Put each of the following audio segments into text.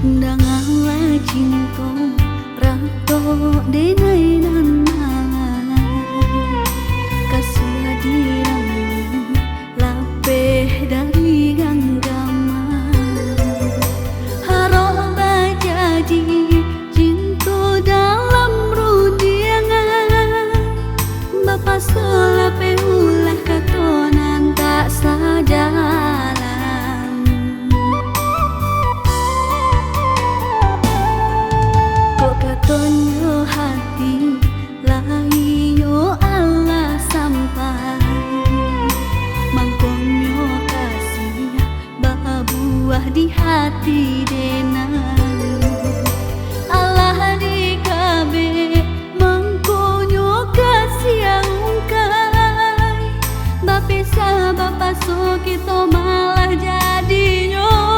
Dangalah cinta rato denai nana kasih diramu lapeh dari ganggama harap jadi cinta dalam rudiangan Bapak selape ulah katonan tak sajalan Tonyo hati layo Allah sampai mangkonyo kasih buah di hati denang Allah di kabe mangkonyo kasih angkai bapesa bapaso kita malah jadinya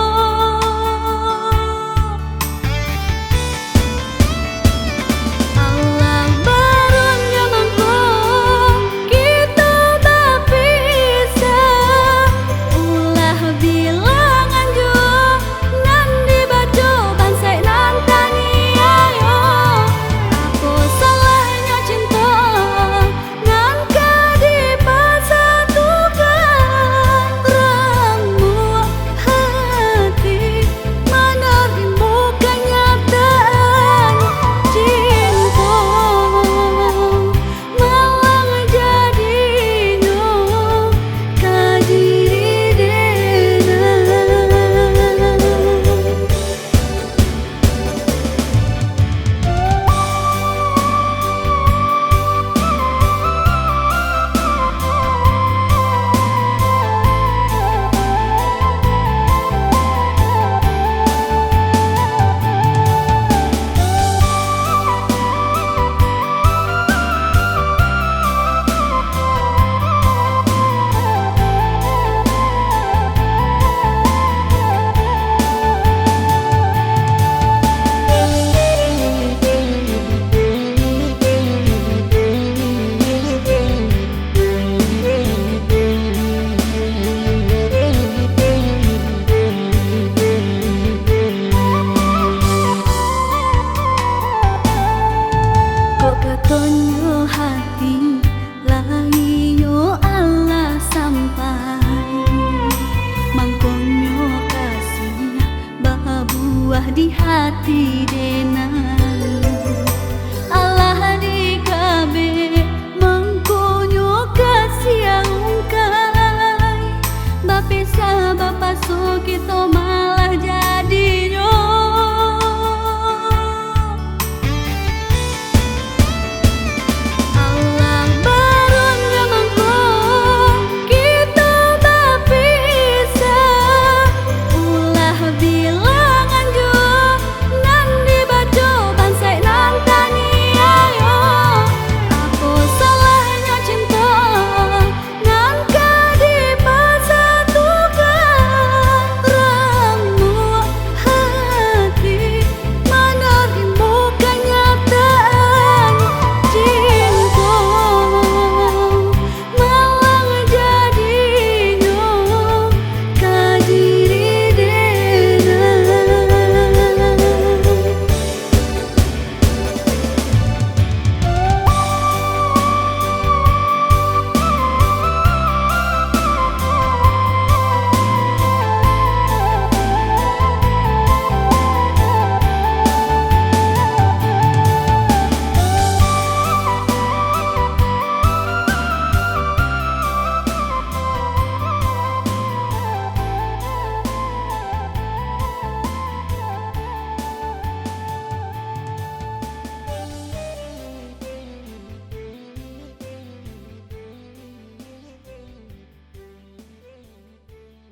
Tonyo hati layo Allah sampai mangkonyo kasih buah di hati denang Allah di kabe mangkonyo kasih angkai bapesa bapaso kita